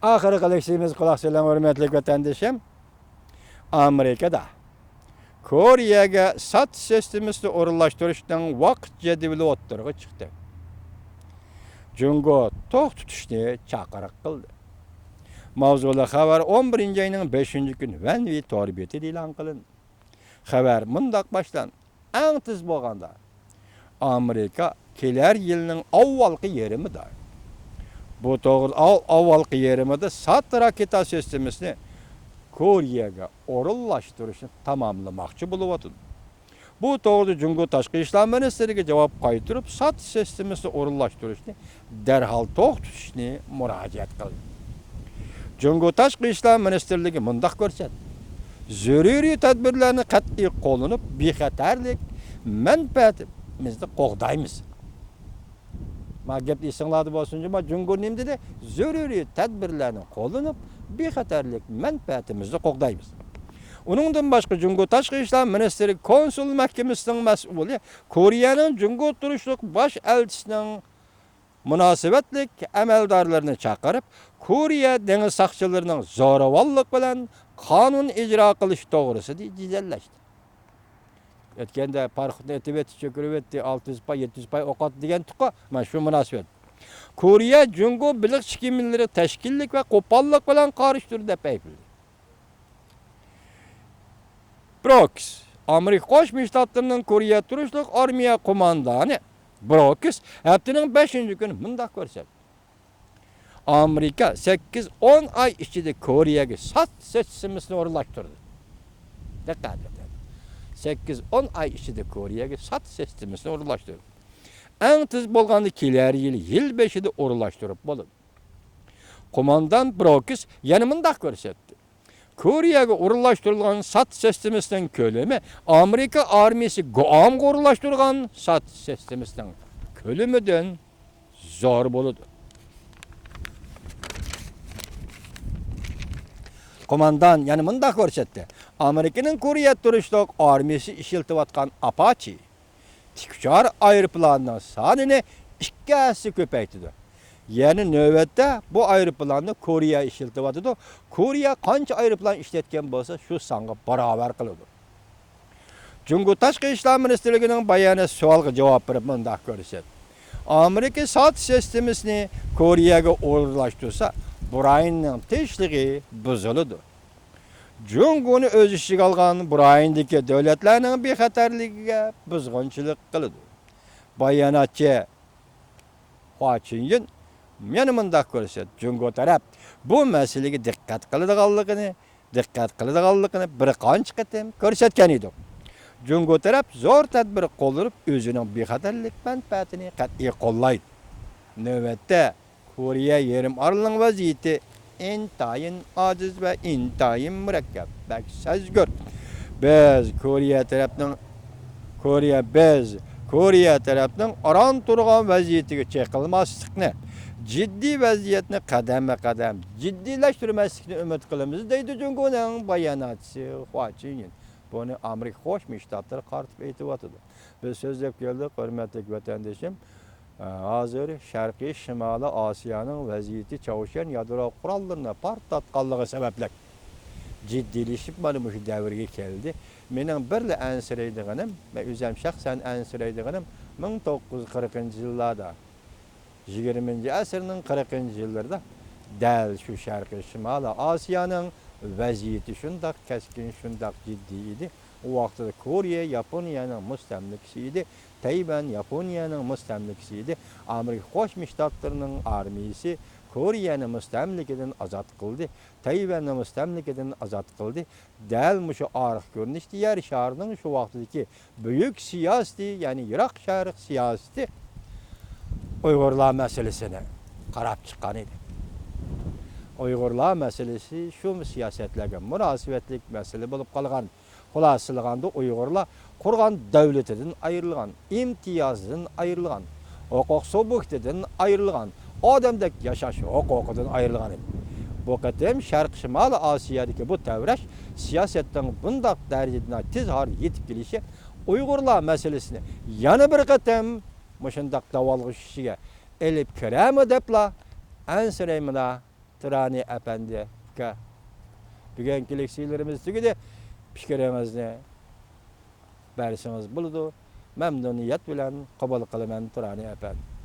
Ahırı kılıksıyımız kulak söylen hürmetli vatandaşım. Amerika'da Koreyaga sat sistemini orunlaştırıştan vaqt jadvali o'ttirg'i chiqdi. Jungo to'q tutishni chaqiriq qildi. Mavzuli xabar 11-ayning 5-kuni Vanvi torbiyeti e'lon qilindi. Xabar mundaq boshlanadi. Eng tiz bo'lganda Amerika kelar yilning avvalgi yerimida. Bu to'g'ri avvalgi yerimida sat raketa sistemini Koreyaga orunlaştırışni tamamlamoqchi bo'lyapti. Bu to'g'rida Jungo Tashqi ishlar ministriga javob qaytirib, sat sistemini orunlaştırışni darhol to'xtatishni murojaat qildi. Jungo Tashqi ishlar ministrligi mundaq ko'rsatdi. Zaruriy tadbirlarni qat'iy qo'llanib, bexatarlik manfaatimizni qo'g'daymiz. Ma gap esinglarda bo'lsin-chi, ma Jungo nim dedi? Zaruriy tadbirlarni qo'llanib, bexatarlik manfaatimizni qo'g'daymiz. Uningdan boshqa Jungo Tashqi ishlar ministri konsul mahkamasining mas'uli Koreyaning Jungo turishlik bosh elchisining munosabatlik amaldorlarini chaqirib, Koreya dengiz saqchilarining zo'ravonlik bilan qonun ijro qilish to'g'risida jidallashdi. O'tganda Farxudni etibet cho'kirib etdi 600 pay 700 pay o'qot degan tuqa mana shu munosabat. Koreya Jungo biliq chikimlari tashkillik va qo'pollik bilan qarishtirdi deb aytildi. Brooks, Amerika Qo'shma Shtatlarining Koreya turishlik armiya qo'mondoni Brooks haftaning 5-kuni mundaq ko'rsatdi. Amerika 8-10 ay ichida Koreyaga sat sistemini o'rnashtirdi. Diqqat eting. 8-10 ay ichida Koreyaga sat sistemini o'rnashtirdi. Eng tiz bo'lganda kelar yil 5-da o'rnashtirib bo'ladi. Qo'mondon Brooks yana mundaq ko'rsatdi. Koreyaga o'rnashtirilgan sat sistemisining ko'lami Amerika armiyasi Guamga o'rnashtirgan sat sistemisining ko'lamidan zo'r bo'ladi. Qo'mondon yana mundaq ko'rsatdi. Amerikaning Koreya turishlik armiyasi ishlatayotgan Apache tikchar aeroplanining sonini 2 ko'paytirdi. Yani növbette bu aeroplanni Koreya işletyapti. Koreya qancha aeroplan ishlatgan bo'lsa, shu songa barobar qiladi. Jungo Tashqi ishlar ministrligining bayoni savolga javob berib mundaq ko'rsatdi. Amerika sat sistemini Koreyaga o'rnashtirsa, Burayinning tinchligi buziladi. Jungoni o'z ishiga olgan Burayindagi davlatlarning bexatarligiga buzg'unchilik qiladi. Bayonotchi Hua Chunying yana mundaq ko'rsatdi. Jungo taraf bu masalaga diqqat qiladiganligini bir qancha qatim ko'rsatgan edi. Jungo taraf zo'r tadbir qo'llanib, o'zining bexatarlik manfaatini qat'iy qo'llaydi. Navbatda Koreya yarim orolning vaziyati intayin ojiz va intayin murakkab. Sezgur. Biz Koreya tarafning aron turgan vaziyatiga chekilmaslikni, jiddiy vaziyatni qadam-qadam jiddiyleştirmeslikni umid qilamiz deydi Jungoning bayonotchisi Hua Chunying. Buni Amerika Qo'shma Shtatlari qartib aytib Biz so'zlab keldik, hurmatli vatandoshim. Hozir Sharqiy Shimoliy Osiyoning vaziyati Chavushan yadro qurollarini portlatganligi sababli jiddiylashib mana shu davrga keldi. Mening birla ansiraydiganim va o'zim shaxsan ansiraydiganim 1940-yillarda 20-asrning 40-yillarida dal shu Sharqiy Shimoliy Osiyoning vaziyati shundoq kaskin, shundoq jiddiy edi. O vaqtda Koreya Yaponiyaning mustamlikasi edi. Tayvan Yaponiyaning mustamlikasi edi. Amerika Qo'shma Shtatlarining armiyasi Koreyani mustamlikadan ozod qildi. Tayvanni mustamlikadan ozod qildi. Dal mushu orq ko'rinishda yer sharining shu vaqtdagi buyuk siyosati, ya'ni Iroq sharq siyosati Uyg'urlar masalasini qarab chiqqan edi. Uyg'urlar masalasi shu siyosatlarga munosabatlik masala bo'lib qolgan. Xulosalaganda Uyg'urlar qurgan davlatidan ayrilgan, imtiyozdan ayrilgan, huquq sub'ektidan ayrilgan, odamdek yashash huquqidan ayrilgan edi. Bu qatim Sharq Shimoliy Osiyodagi bu tavrash siyosatdan bundaq darajadan tezkor yetib kelishi Uyg'urlar masalasini yana bir qatim mushundaq davolg'ishiga elib kirami debla ansiraymida Turani Efendi uka. Bugungilik suylarimiz tugidi. Fikringizni berishiniz bo'ladi. Memnuniyat bilan qabul qilaman Turani Efendi.